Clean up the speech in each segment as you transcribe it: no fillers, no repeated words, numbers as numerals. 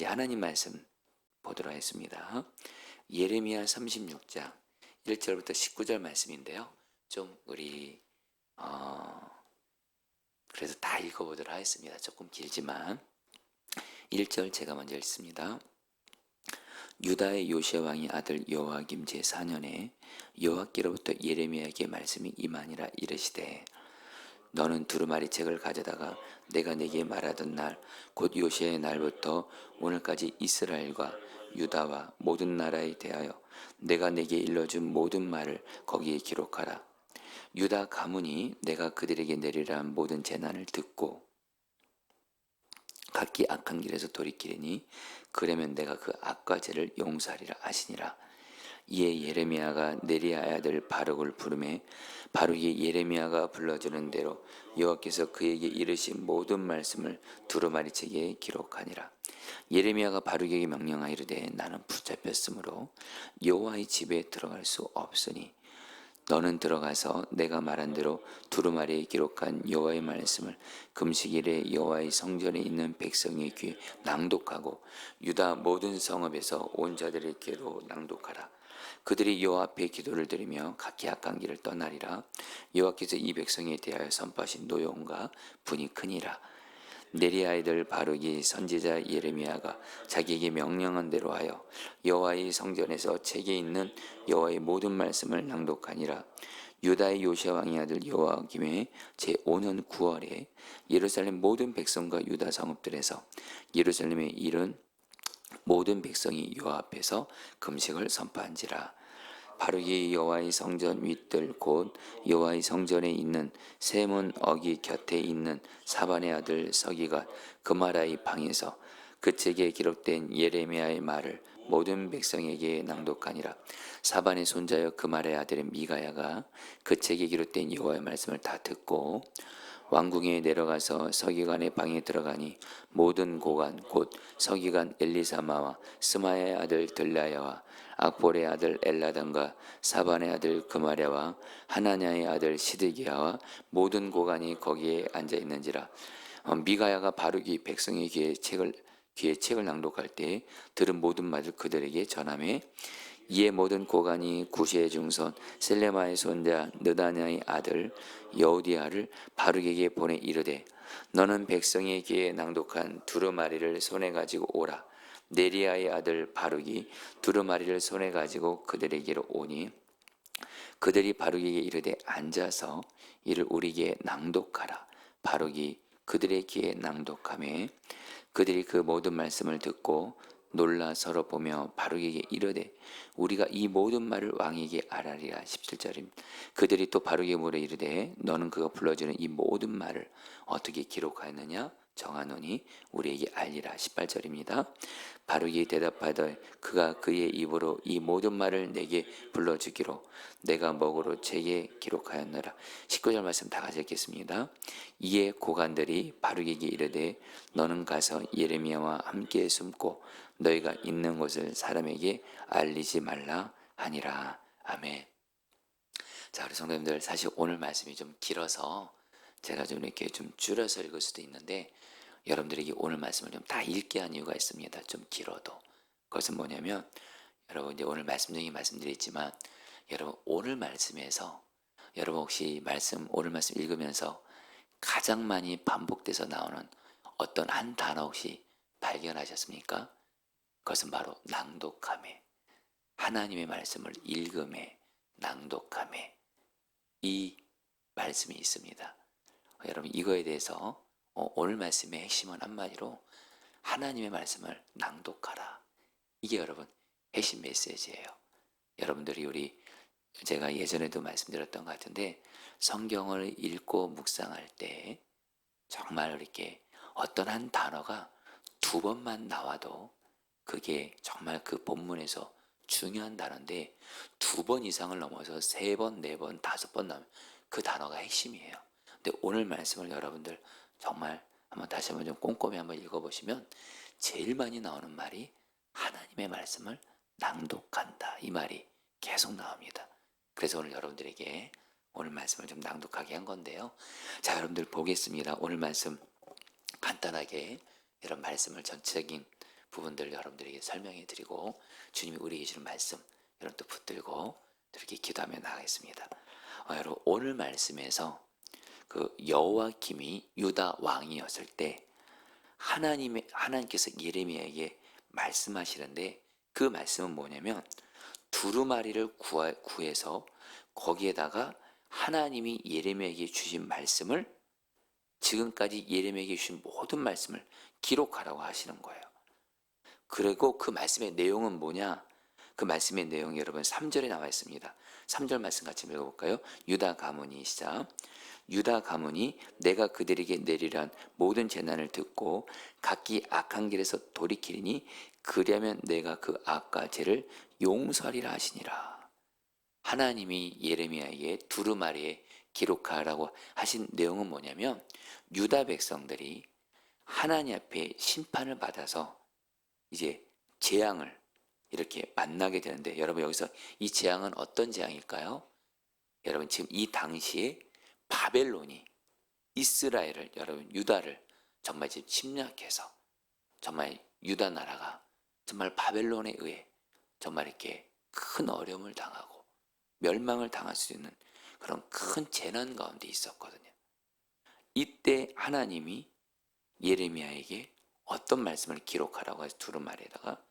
이제 하나님 말씀 보도록 하겠습니다. 예레미야 36장 1절부터 19절 말씀인데요. 좀 우리 그래서 다 읽어보도록 하겠습니다. 조금 길지만 1절 제가 먼저 읽습니다. 유다의 요시야 왕의 아들 여호와김 제4년에 여호와께로부터 예레미야에게 말씀이 임하니라. 이르시되 너는 두루마리 책을 가져다가 내가 네게 말하던 날 곧 요시야의 날부터 오늘까지 이스라엘과 유다와 모든 나라에 대하여 내가 네게 일러준 모든 말을 거기에 기록하라. 유다 가문이 내가 그들에게 내리라 모든 재난을 듣고 각기 악한 길에서 돌이키리니 그러면 내가 그 악과 죄를 용서하리라 하시니라. 이에 예레미야가 네리야의 아들 바룩을 부르매 바룩이 예레미야가 불러주는 대로 여호와께서 그에게 이르신 모든 말씀을 두루마리 책에 기록하니라. 예레미야가 바룩에게 명령하이르되 나는 붙잡혔으므로 여호와의 집에 들어갈 수 없으니 너는 들어가서 내가 말한 대로 두루마리에 기록한 여호와의 말씀을 금식일에 여호와의 성전에 있는 백성의 귀에 낭독하고 유다 모든 성읍에서 온 자들의 귀로 낭독하라. 그들이 여호와 앞에 기도를 드리며 각기 악한 길을 떠나리라. 여호와께서 이 백성에 대하여 선포하신 노여움과 분이 크니라. 네리야의 아들 바룩이 선지자 예레미야가 자기에게 명령한 대로 하여 여호와의 성전에서 책에 있는 여호와의 모든 말씀을 낭독하니라. 유다의 요시야 왕의 아들 여호와김의 제5년 9월에 예루살렘 모든 백성과 유다 성읍들에서 예루살렘에 이른 모든 백성이 여호와 앞에서 금식을 선포한지라. 바룩이 여호와의 성전 윗들 곧 여호와의 성전에 있는 세문 어기 곁에 있는 사반의 아들 서기가 그마라의 방에서 그 책에 기록된 예레미야의 말을 모든 백성에게 낭독하니라. 사반의 손자여 그마라의 아들 미가야가 그 책에 기록된 여호와의 말씀을 다 듣고 왕궁에 내려가서 서기관의 방에 들어가니 모든 고관 곧 서기관 엘리사마와 스마야의 아들 들라야와 악볼의 아들 엘라단과 사반의 아들 그마랴와 하나냐의 아들 시드기야와 모든 고관이 거기에 앉아 있는지라. 미가야가 바룩이 백성의 귀에 책을 낭독할 때 들은 모든 말을 그들에게 전하매 이에 모든 고관이 구시의 중손 셀레마의 손자 느다냐의 아들 여우디아를 바룩에게 보내 이르되 너는 백성의 귀에 낭독한 두루마리를 손에 가지고 오라. 네리야의 아들 바룩이 두루마리를 손에 가지고 그들에게로 오니 그들이 바룩에게 이르되 앉아서 이를 우리에게 낭독하라. 바룩이 그들의 귀에 낭독하매 그들이 그 모든 말씀을 듣고 놀라 서로 보며 바룩에게 이르되 우리가 이 모든 말을 왕에게 알아리라. 17절입니다. 그들이 또 바룩에게 물어 이르되 너는 그가 불러주는 이 모든 말을 어떻게 기록하였느냐 정하노니 우리에게 알리라. 18절입니다. 바룩이 대답하되 그가 그의 입으로 이 모든 말을 내게 불러주기로 내가 먹으로 책에 기록하였노라. 19절 말씀 다 같이 읽겠습니다. 이에 고관들이 바룩에게 이르되 너는 가서 예레미야와 함께 숨고 너희가 있는 곳을 사람에게 알리지 말라 하니라. 아멘. 자, 우리 성도님들, 사실 오늘 말씀이 좀 길어서 제가 좀 이렇게 좀 줄여서 읽을 수도 있는데 여러분들에게 오늘 말씀을 좀 다 읽게 한 이유가 있습니다. 좀 길어도. 그것은 뭐냐면 여러분 이제 오늘 말씀 중에 말씀드렸지만 여러분 오늘 말씀에서 여러분 혹시 오늘 말씀 읽으면서 가장 많이 반복돼서 나오는 어떤 한 단어 혹시 발견하셨습니까? 그것은 바로 낭독함에, 하나님의 말씀을 읽음에, 낭독함에 이 말씀이 있습니다. 여러분 이거에 대해서 오늘 말씀의 핵심은 한마디로 하나님의 말씀을 낭독하라. 이게 여러분 핵심 메시지예요. 여러분들이 제가 예전에도 말씀드렸던 것 같은데 성경을 읽고 묵상할 때 정말 이렇게 어떤 한 단어가 두 번만 나와도 그게 정말 그 본문에서 중요한 단어인데 두 번 이상을 넘어서 세 번, 네 번, 다섯 번 나오면 그 단어가 핵심이에요. 근데 오늘 말씀을 여러분들 정말 한번 다시 한번 좀 꼼꼼히 한번 읽어보시면 제일 많이 나오는 말이 하나님의 말씀을 낭독한다. 이 말이 계속 나옵니다. 그래서 오늘 여러분들에게 오늘 말씀을 좀 낭독하게 한 건데요. 자, 여러분들 보겠습니다. 오늘 말씀 간단하게 이런 말씀을 전체적인 부분들 여러분들에게 설명해 드리고 주님이 우리에게 주는 말씀 여러분 또 붙들고 이렇게 기도하며 나가겠습니다. 여러분 오늘 말씀에서 그 여호와김이 유다 왕이었을 때 하나님께서 예레미야에게 말씀하시는데 그 말씀은 뭐냐면 두루마리를 구해서 거기에다가 하나님이 예레미야에게 주신 말씀을 지금까지 예레미야에게 주신 모든 말씀을 기록하라고 하시는 거예요. 그리고 그 말씀의 내용은 뭐냐? 그 말씀의 내용이 여러분 3절에 나와 있습니다. 3절 말씀 같이 읽어볼까요? 유다 가문이 시작. 유다 가문이 내가 그들에게 내리란 모든 재난을 듣고 각기 악한 길에서 돌이키리니 그리하면 내가 그 악과 죄를 용서하리라 하시니라. 하나님이 예레미야에게 두루마리에 기록하라고 하신 내용은 뭐냐면 유다 백성들이 하나님 앞에 심판을 받아서 이제 재앙을 이렇게 만나게 되는데 여러분 여기서 이 재앙은 어떤 재앙일까요? 여러분 지금 이 당시에 바벨론이 이스라엘을 여러분 유다를 정말 지금 침략해서 정말 유다 나라가 정말 바벨론에 의해 정말 이렇게 큰 어려움을 당하고 멸망을 당할 수 있는 그런 큰 재난 가운데 있었거든요. 이때 하나님이 예레미야에게 어떤 말씀을 기록하라고 해서 두루마리에다가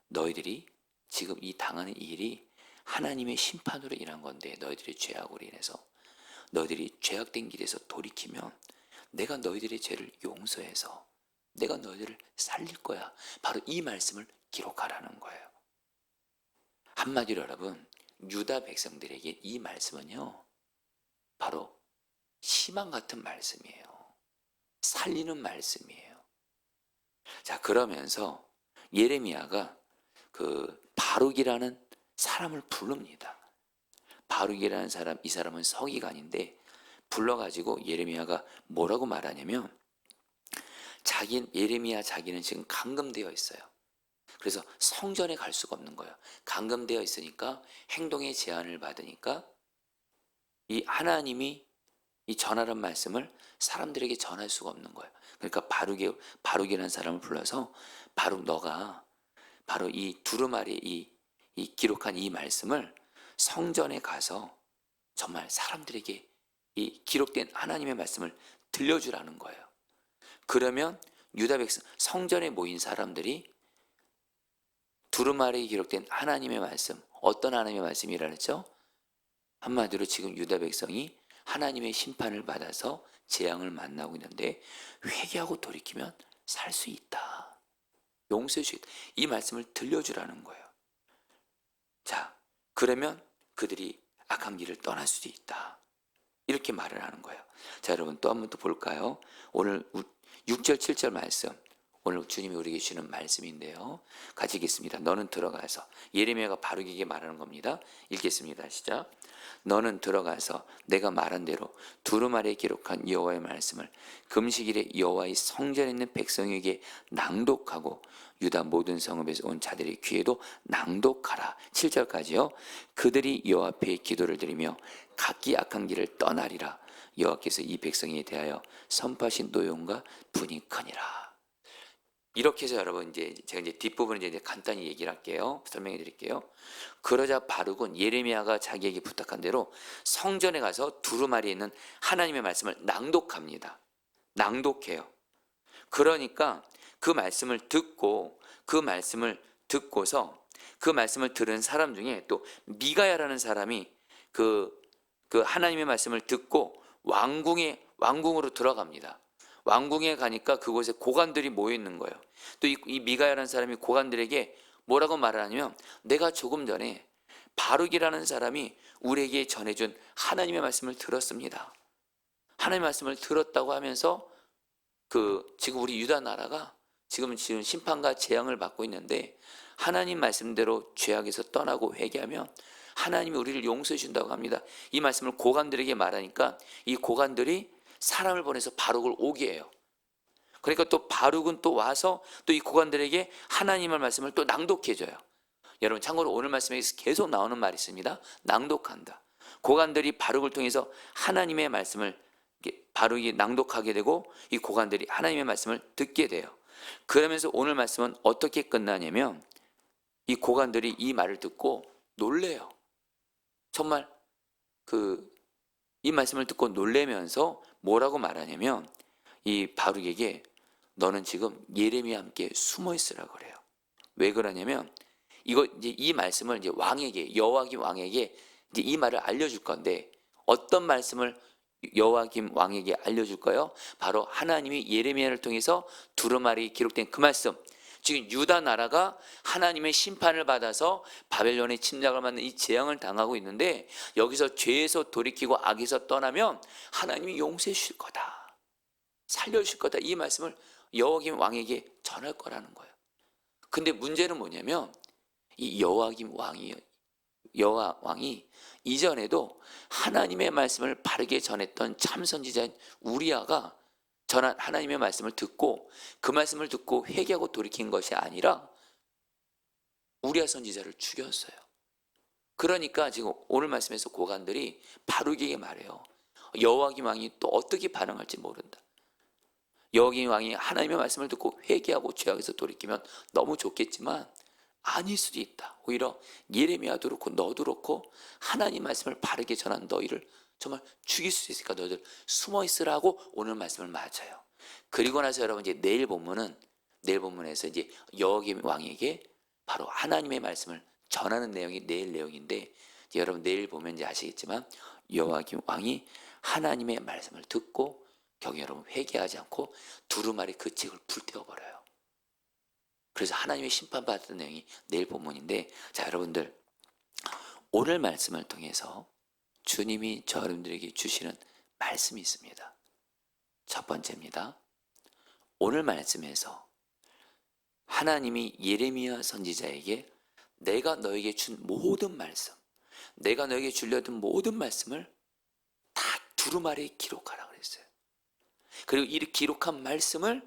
너희들이 지금 이 당하는 이 일이 하나님의 심판으로 인한 건데 너희들의 죄악으로 인해서 너희들이 죄악된 길에서 돌이키면 내가 너희들의 죄를 용서해서 내가 너희들을 살릴 거야. 바로 이 말씀을 기록하라는 거예요. 한마디로 여러분 유다 백성들에게 이 말씀은요 바로 희망 같은 말씀이에요. 살리는 말씀이에요. 자 그러면서 예레미야가 그 바룩이라는 사람을 부릅니다. 바룩이라는 사람, 이 사람은 서기관인데 불러가지고 예레미야가 뭐라고 말하냐면 예레미야 자기는 지금 감금되어 있어요. 그래서 성전에 갈 수가 없는 거예요. 감금되어 있으니까 행동의 제한을 받으니까 이 하나님이 이 전하란 말씀을 사람들에게 전할 수가 없는 거예요. 그러니까 바룩이라는 사람을 불러서 바룩 너가 바로 이 두루마리 이 기록한 이 말씀을 성전에 가서 정말 사람들에게 이 기록된 하나님의 말씀을 들려주라는 거예요. 그러면 유다 백성 성전에 모인 사람들이 두루마리에 기록된 하나님의 말씀 어떤 하나님의 말씀이라 했죠? 한마디로 지금 유다 백성이 하나님의 심판을 받아서 재앙을 만나고 있는데 회개하고 돌이키면 살 수 있다. 용서해 주겠다. 이 말씀을 들려주라는 거예요. 자, 그러면 그들이 악한 길을 떠날 수도 있다. 이렇게 말을 하는 거예요. 자, 여러분 또 한 번 더 볼까요? 오늘 6절 7절 말씀 오늘 주님이 우리에게 주시는 말씀인데요. 같이 읽겠습니다. 너는 들어가서 예레미야가 바룩에게 말하는 겁니다. 읽겠습니다. 시작. 너는 들어가서 내가 말한 대로 두루마리에 기록한 여호와의 말씀을 금식일에 여호와의 성전에 있는 백성에게 낭독하고 유다 모든 성읍에서 온 자들의 귀에도 낭독하라. 7절까지요. 그들이 여호와 앞에 기도를 드리며 각기 악한 길을 떠나리라. 여호와께서 이 백성에 대하여 선포하신 노용과 분이 크니라. 이렇게 해서 여러분 제가 뒷부분을 이제 간단히 얘기를 할게요. 설명해 드릴게요. 그러자 바룩은 예레미야가 자기에게 부탁한 대로 성전에 가서 두루마리에 있는 하나님의 말씀을 낭독합니다. 낭독해요. 그러니까 그 말씀을 듣고서 그 말씀을 들은 사람 중에 또 미가야라는 사람이 그 하나님의 말씀을 듣고 왕궁으로 들어갑니다. 왕궁에 가니까 그곳에 고관들이 모여 있는 거예요. 또 이 미가야라는 사람이 고관들에게 뭐라고 말을 하냐면 내가 조금 전에 바룩이라는 사람이 우리에게 전해준 하나님의 말씀을 들었습니다. 하나님의 말씀을 들었다고 하면서 지금 우리 유다 나라가 지금 심판과 재앙을 받고 있는데 하나님 말씀대로 죄악에서 떠나고 회개하면 하나님이 우리를 용서해 준다고 합니다. 이 말씀을 고관들에게 말하니까 이 고관들이 사람을 보내서 바룩을 오게 해요. 그러니까 또 바룩은 또 와서 또 이 고관들에게 하나님의 말씀을 또 낭독해줘요. 여러분 참고로 오늘 말씀에 계속 나오는 말이 있습니다. 낭독한다. 고관들이 바룩을 통해서 하나님의 말씀을 바룩이 낭독하게 되고 이 고관들이 하나님의 말씀을 듣게 돼요. 그러면서 오늘 말씀은 어떻게 끝나냐면 이 고관들이 이 말을 듣고 놀래요. 정말 이 말씀을 듣고 놀래면서 뭐라고 말하냐면 이 바룩에게 너는 지금 예레미야와 함께 숨어 있으라 그래요. 왜 그러냐면 이제 이 말씀을 이제 왕에게, 여호와김 왕에게 이제 이 말을 알려줄 건데 어떤 말씀을 여호와김 왕에게 알려줄까요? 바로 하나님이 예레미야를 통해서 두루마리 기록된 그 말씀. 지금 유다 나라가 하나님의 심판을 받아서 바벨론의 침략을 받는 이 재앙을 당하고 있는데 여기서 죄에서 돌이키고 악에서 떠나면 하나님이 용서해 주실 거다, 살려주실 거다, 이 말씀을 여호와김 왕에게 전할 거라는 거예요. 근데 문제는 뭐냐면 이 여호와 왕이 이전에도 하나님의 말씀을 바르게 전했던 참선지자인 우리아가 전한 하나님의 말씀을 듣고 그 말씀을 듣고 회개하고 돌이킨 것이 아니라 우리아 선지자를 죽였어요. 그러니까 지금 오늘 말씀에서 고관들이 바룩에게 말해요. 여호와김 왕이 또 어떻게 반응할지 모른다. 여호와김 왕이 하나님의 말씀을 듣고 회개하고 죄악에서 돌이키면 너무 좋겠지만 아닐 수도 있다. 오히려 예레미야도 그렇고 너도 그렇고 하나님 말씀을 바르게 전한 너희를 정말 죽일 수 있으니까 너희들 숨어 있으라고 오늘 말씀을 맞아요. 그리고 나서 여러분 이제 내일 본문에서 이제 여호와김 왕에게 바로 하나님의 말씀을 전하는 내용이 내일 내용인데 여러분 내일 보면 이제 아시겠지만 여호와김 왕이 하나님의 말씀을 듣고 경히 여러분 회개하지 않고 두루마리 그 책을 불태워버려요. 그래서 하나님의 심판받았던 내용이 내일 본문인데, 자 여러분들 오늘 말씀을 통해서 주님이 저 여러분들에게 주시는 말씀이 있습니다. 첫 번째입니다. 오늘 말씀에서 하나님이 예레미야 선지자에게 내가 너에게 준 모든 말씀, 내가 너에게 주려던 모든 말씀을 다 두루마리에 기록하라 그랬어요. 그리고 이 기록한 말씀을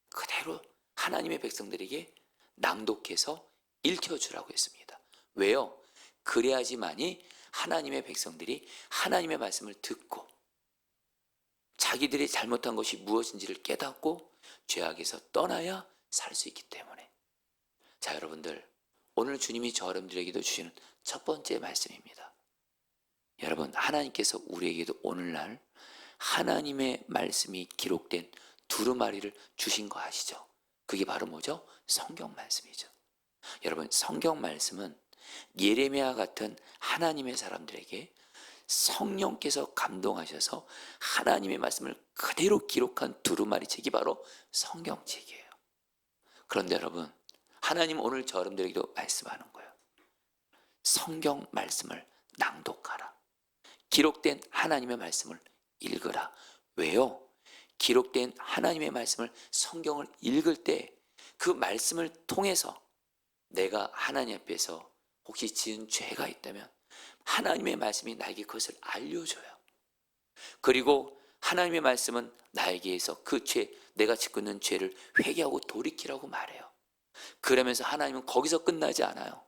그대로 하나님의 백성들에게 낭독해서 읽혀주라고 했습니다. 왜요? 그래야지만이 하나님의 백성들이 하나님의 말씀을 듣고 자기들이 잘못한 것이 무엇인지를 깨닫고 죄악에서 떠나야 살 수 있기 때문에. 자 여러분들 오늘 주님이 저 여러분들에게도 주시는 첫 번째 말씀입니다. 여러분 하나님께서 우리에게도 오늘날 하나님의 말씀이 기록된 두루마리를 주신 거 아시죠? 그게 바로 뭐죠? 성경 말씀이죠. 여러분 성경 말씀은 예레미야 같은 하나님의 사람들에게 성령께서 감동하셔서 하나님의 말씀을 그대로 기록한 두루마리 책이 바로 성경책이에요. 그런데 여러분 하나님 오늘 저 여러분들에게도 말씀하는 거예요. 성경 말씀을 낭독하라. 기록된 하나님의 말씀을 읽으라. 왜요? 기록된 하나님의 말씀을 성경을 읽을 때 그 말씀을 통해서 내가 하나님 앞에서 혹시 지은 죄가 있다면 하나님의 말씀이 나에게 그것을 알려줘요. 그리고 하나님의 말씀은 나에게서 그 죄, 내가 짓고 있는 죄를 회개하고 돌이키라고 말해요. 그러면서 하나님은 거기서 끝나지 않아요.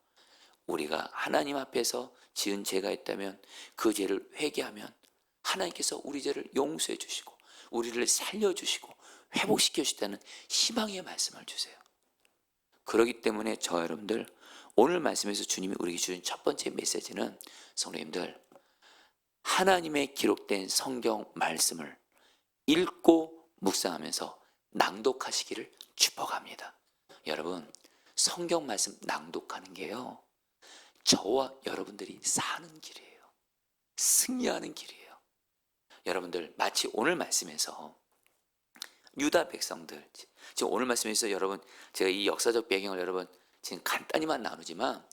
우리가 하나님 앞에서 지은 죄가 있다면 그 죄를 회개하면 하나님께서 우리 죄를 용서해 주시고 우리를 살려주시고 회복시켜 주시다는 희망의 말씀을 주세요. 그렇기 때문에 저 여러분들 오늘 말씀에서 주님이 우리에게 주신 첫 번째 메시지는 성도님들 하나님의 기록된 성경 말씀을 읽고 묵상하면서 낭독하시기를 축복합니다. 여러분 성경 말씀 낭독하는 게요 저와 여러분들이 사는 길이에요. 승리하는 길이에요. 여러분들 마치 오늘 말씀에서 유다 백성들 지금 오늘 말씀에서 여러분 제가 이 역사적 배경을 여러분 지금 간단히만 나누지만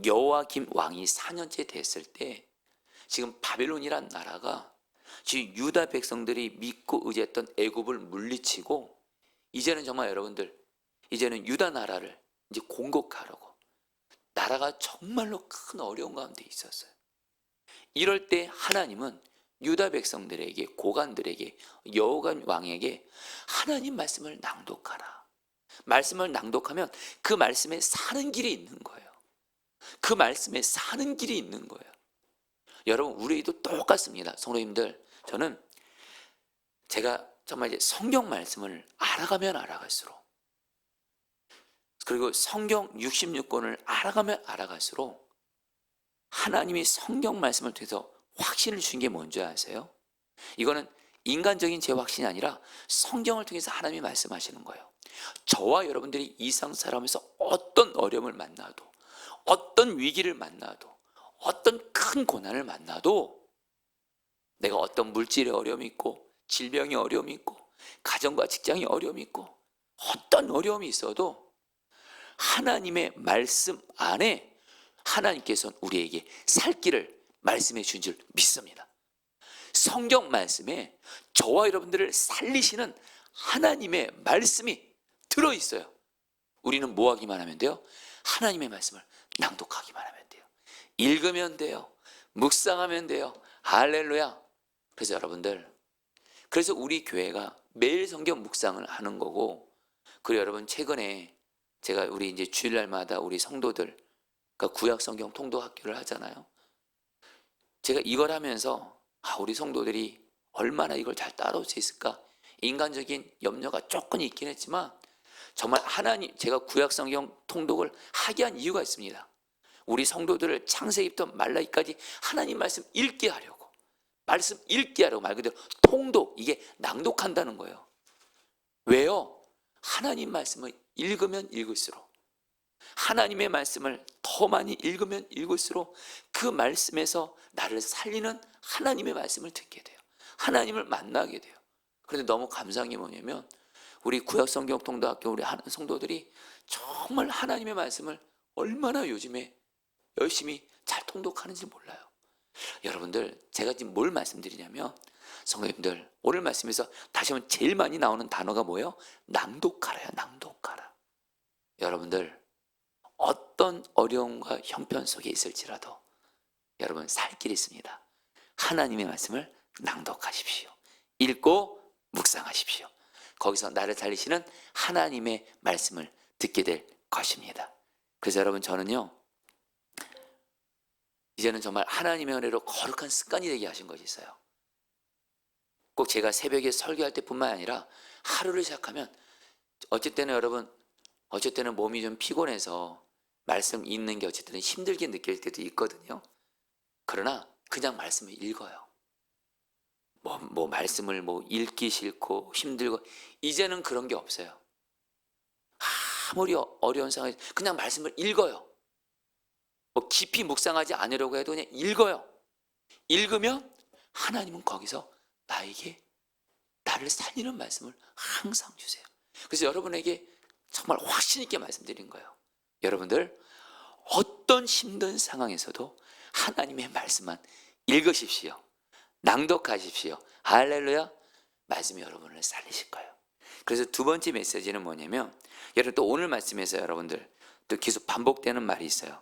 여호와김 왕이 4년째 됐을 때 지금 바벨론이란 나라가 지금 유다 백성들이 믿고 의지했던 애굽을 물리치고 이제는 정말 여러분들 이제는 유다 나라를 이제 공격하려고 나라가 정말로 큰 어려운 가운데 있었어요. 이럴 때 하나님은 유다 백성들에게 고관들에게 여호와김 왕에게 하나님 말씀을 낭독하라. 말씀을 낭독하면 그 말씀에 사는 길이 있는 거예요. 그 말씀에 사는 길이 있는 거예요. 여러분 우리도 똑같습니다. 성도님들 저는 제가 정말 이제 성경 말씀을 알아가면 알아갈수록 그리고 성경 66권을 알아가면 알아갈수록 하나님이 성경 말씀을 통해서 확신을 준 게 뭔지 아세요? 이거는 인간적인 제 확신이 아니라 성경을 통해서 하나님이 말씀하시는 거예요. 저와 여러분들이 이상 살아가면서 어떤 어려움을 만나도, 어떤 위기를 만나도, 어떤 큰 고난을 만나도, 내가 어떤 물질의 어려움이 있고, 질병의 어려움이 있고, 가정과 직장의 어려움이 있고, 어떤 어려움이 있어도 하나님의 말씀 안에 하나님께서는 우리에게 살 길을 말씀해 준 줄 믿습니다. 성경 말씀에 저와 여러분들을 살리시는 하나님의 말씀이 들어있어요. 우리는 뭐 하기만 하면 돼요? 하나님의 말씀을 낭독하기만 하면 돼요. 읽으면 돼요. 묵상하면 돼요. 할렐루야. 그래서 여러분들, 그래서 우리 교회가 매일 성경 묵상을 하는 거고, 그리고 여러분 최근에 제가 우리 이제 주일날마다 우리 성도들, 그러니까 구약 성경 통독 학교를 하잖아요. 제가 이걸 하면서 우리 성도들이 얼마나 이걸 잘 따라올 수 있을까? 인간적인 염려가 조금 있긴 했지만 정말 하나님, 제가 구약 성경 통독을 하게 한 이유가 있습니다. 우리 성도들을 창세기부터 말라기까지 하나님 말씀 읽게 하려고, 말씀 읽게 하려고, 말 그대로 통독, 이게 낭독한다는 거예요. 왜요? 하나님 말씀을 읽으면 읽을수록, 하나님의 말씀을 더 많이 읽으면 읽을수록 그 말씀에서 나를 살리는 하나님의 말씀을 듣게 돼요. 하나님을 만나게 돼요. 그런데 너무 감사한 게 뭐냐면 우리 구약성경통독학교 우리 하는 성도들이 정말 하나님의 말씀을 얼마나 요즘에 열심히 잘 통독하는지 몰라요. 여러분들, 제가 지금 뭘 말씀드리냐면, 성도님들, 오늘 말씀에서 다시 한번 제일 많이 나오는 단어가 뭐예요? 낭독하라요. 낭독하라. 여러분들, 어떤 어려움과 형편 속에 있을지라도 여러분 살 길이 있습니다. 하나님의 말씀을 낭독하십시오. 읽고 묵상하십시오. 거기서 나를 살리시는 하나님의 말씀을 듣게 될 것입니다. 그래서 여러분, 저는요, 이제는 정말 하나님의 은혜로 거룩한 습관이 되게 하신 것이 있어요. 꼭 제가 새벽에 설교할 때뿐만 아니라 하루를 시작하면, 어쨌든 여러분, 어쨌든 몸이 좀 피곤해서 말씀 읽는 게 어쨌든 힘들게 느낄 때도 있거든요. 그러나 그냥 말씀을 읽어요. 말씀을 읽기 싫고 힘들고, 이제는 그런 게 없어요. 아무리 어려운 상황에서 그냥 말씀을 읽어요. 깊이 묵상하지 않으려고 해도 그냥 읽어요. 읽으면 하나님은 거기서 나를 살리는 말씀을 항상 주세요. 그래서 여러분에게 정말 확신 있게 말씀드린 거예요. 여러분들, 어떤 힘든 상황에서도 하나님의 말씀만 읽으십시오. 낭독하십시오. 할렐루야. 말씀이 여러분을 살리실 거예요. 그래서 두 번째 메시지는 뭐냐면, 여러분 또 오늘 말씀에서 여러분들 또 계속 반복되는 말이 있어요.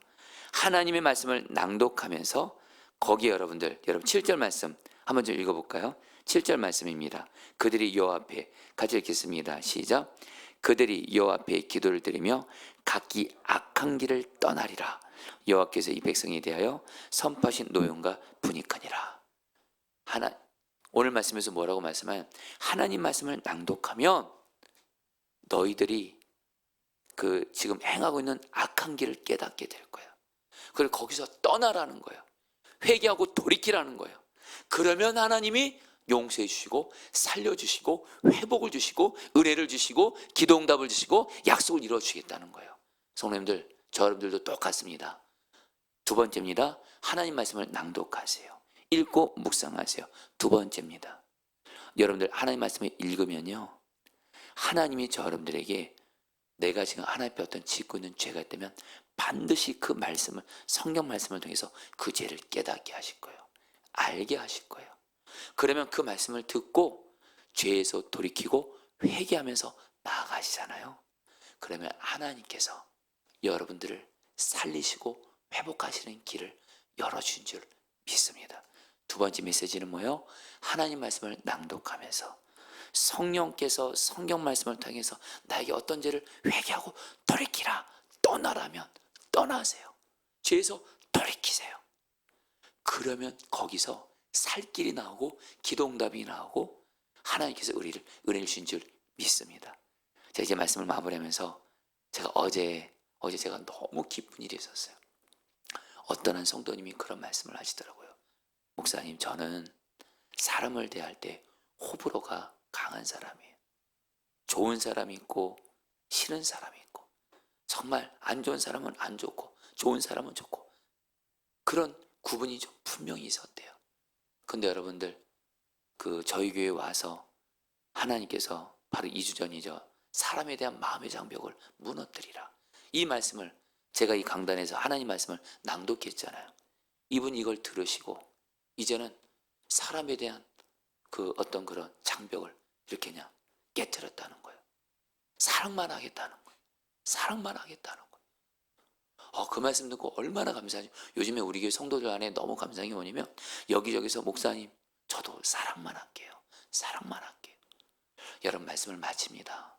하나님의 말씀을 낭독하면서 거기에 여러분 7절 말씀 한번 좀 읽어볼까요? 7절 말씀입니다. 그들이 여호와 앞에, 같이 읽겠습니다. 시작. 그들이 여호와 앞에 기도를 드리며 각기 악한 길을 떠나리라. 여호와께서 이 백성에 대하여 선포하신 노용과 분이하니라. 오늘 말씀에서 뭐라고 말씀하면, 하나님 말씀을 낭독하면 너희들이 지금 행하고 있는 악한 길을 깨닫게 될 거예요. 그리고 거기서 떠나라는 거예요. 회개하고 돌이키라는 거예요. 그러면 하나님이 용서해 주시고 살려주시고 회복을 주시고 은혜를 주시고 기도응답을 주시고 약속을 이루어 주시겠다는 거예요. 성도님들, 저 여러분들도 똑같습니다. 두 번째입니다. 하나님 말씀을 낭독하세요. 읽고 묵상하세요. 두 번째입니다. 여러분들 하나님 말씀을 읽으면요, 하나님이 저 여러분들에게 내가 지금 하나님 앞에 어떤 짓고 있는 죄가 있다면 반드시 그 말씀을, 성경 말씀을 통해서 그 죄를 깨닫게 하실 거예요. 알게 하실 거예요. 그러면 그 말씀을 듣고 죄에서 돌이키고 회개하면서 나아가시잖아요. 그러면 하나님께서 여러분들을 살리시고 회복하시는 길을 열어준 줄 믿습니다. 두 번째 메시지는 뭐예요? 하나님 말씀을 낭독하면서 성령께서 성경 말씀을 통해서 나에게 어떤 죄를 회개하고 돌이키라, 떠나라면 떠나세요. 죄에서 돌이키세요. 그러면 거기서 살 길이 나오고 기도응답이 나오고 하나님께서 은혜를 주신 줄 믿습니다. 자, 이제 말씀을 마무리하면서 제가 어제 제가 너무 기쁜 일이 있었어요. 어떤 한 성도님이 그런 말씀을 하시더라고요. 목사님, 저는 사람을 대할 때 호불호가 강한 사람이에요. 좋은 사람이 있고 싫은 사람이 있고, 정말 안 좋은 사람은 안 좋고 좋은 사람은 좋고, 그런 구분이 좀 분명히 있었대요. 근데 여러분들, 저희 교회에 와서 하나님께서 바로 2주 전이죠, 사람에 대한 마음의 장벽을 무너뜨리라, 이 말씀을 제가 이 강단에서 하나님 말씀을 낭독했잖아요. 이분이 이걸 들으시고 이제는 사람에 대한 어떤 그런 장벽을 이렇게 그냥 깨뜨렸다는 거예요. 사랑만 하겠다는 거예요. 사랑만 하겠다는 거예요. 그 말씀 듣고 얼마나 감사하죠. 요즘에 우리 교회 성도들 안에 너무 감사한 게 뭐냐면, 여기저기서 목사님, 저도 사랑만 할게요. 사랑만 할게요. 여러분, 말씀을 마칩니다.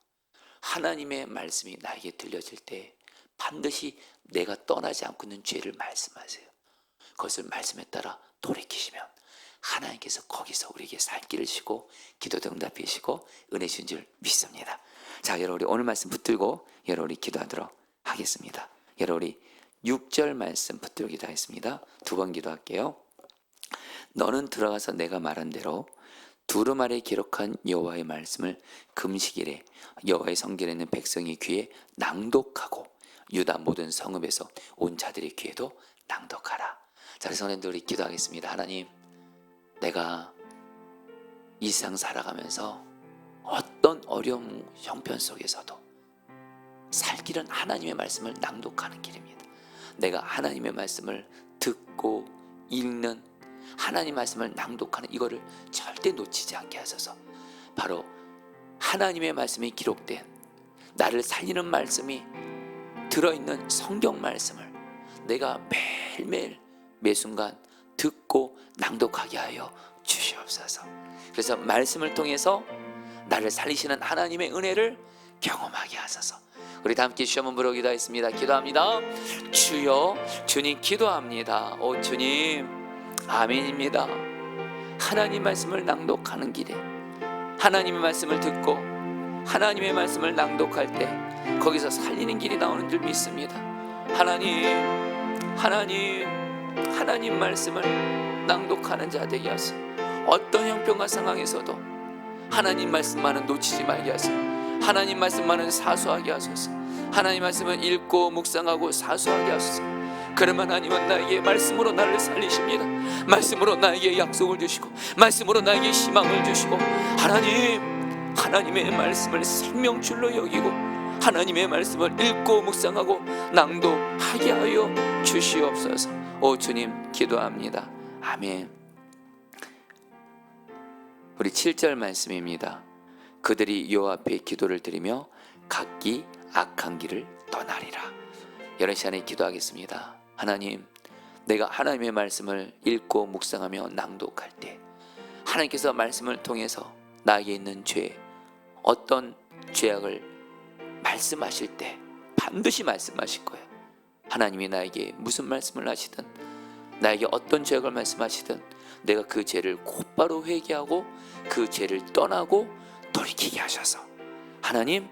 하나님의 말씀이 나에게 들려질 때 반드시 내가 떠나지 않고 있는 죄를 말씀하세요. 그것을 말씀에 따라 돌이키시면 하나님께서 거기서 우리에게 살 길을 주시고 기도 응답이시고 은혜 주신 줄 믿습니다. 자, 여러분, 우리 오늘 말씀 붙들고 여러분 우리 기도하도록 하겠습니다. 여러분, 우리 6절 말씀 붙들고 기도하겠습니다. 두 번 기도할게요. 너는 들어가서 내가 말한 대로 두루마리에 기록한 여호와의 말씀을 금식일에 여호와의 성전에 있는 백성의 귀에 낭독하고 유다 모든 성읍에서 온 자들의 귀에도 낭독하라. 자, 성도님들, 우리 기도하겠습니다. 하나님, 내가 이 세상 살아가면서 어떤 어려운 형편 속에서도 살 길은 하나님의 말씀을 낭독하는 길입니다. 내가 하나님의 말씀을 듣고 읽는, 하나님 말씀을 낭독하는 이거를 절대 놓치지 않게 하소서. 바로 하나님의 말씀이 기록된, 나를 살리는 말씀이 들어있는 성경 말씀을 내가 매일매일 매순간 듣고 낭독하게 하여 주시옵소서. 그래서 말씀을 통해서 나를 살리시는 하나님의 은혜를 경험하게 하소서. 우리 다 함께 주여 한번 부르고 기도하겠습니다. 기도합니다. 주여, 주님 기도합니다. 오 주님, 아멘입니다. 하나님 말씀을 낭독하는 길에, 하나님의 말씀을 듣고 하나님의 말씀을 낭독할 때 거기서 살리는 길이 나오는 줄 믿습니다. 하나님 말씀을 낭독하는 자 되게 하소서. 어떤 형편과 상황에서도 하나님 말씀만은 놓치지 말게 하소서. 하나님 말씀만은 사수하게 하소서. 하나님 말씀을 읽고 묵상하고 사수하게 하소서. 그러면 하나님은 나에게 말씀으로 나를 살리십니다. 말씀으로 나에게 약속을 주시고 말씀으로 나에게 희망을 주시고, 하나님의 말씀을 생명줄로 여기고 하나님의 말씀을 읽고 묵상하고 낭독하게 하여 주시옵소서. 오 주님, 기도합니다. 아멘. 우리 7절 말씀입니다. 그들이 여호와 앞에 기도를 드리며 각기 악한 길을 떠나리라. 여러 시간에 기도하겠습니다. 하나님, 내가 하나님의 말씀을 읽고 묵상하며 낭독할 때 하나님께서 말씀을 통해서 나에게 있는 죄, 어떤 죄악을 말씀하실 때 반드시 말씀하실 거예요. 하나님이 나에게 무슨 말씀을 하시든, 나에게 어떤 죄악을 말씀하시든 내가 그 죄를 곧바로 회개하고 그 죄를 떠나고 돌이키게 하셔서, 하나님,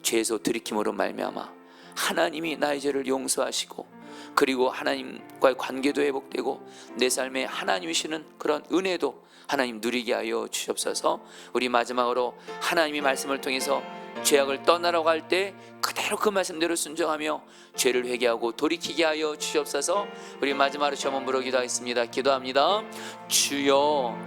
죄에서 돌이킴으로 말미암아 하나님이 나의 죄를 용서하시고 그리고 하나님과의 관계도 회복되고 내 삶에 하나님이 주시는 그런 은혜도 하나님 누리게 하여 주시옵소서. 우리 마지막으로 하나님의 말씀을 통해서 죄악을 떠나라고 할 때 그대로 그 말씀대로 순종하며 죄를 회개하고 돌이키게 하여 주시옵소서. 우리 마지막으로 주여 한번 부르기도 하겠습니다. 기도합니다. 주여,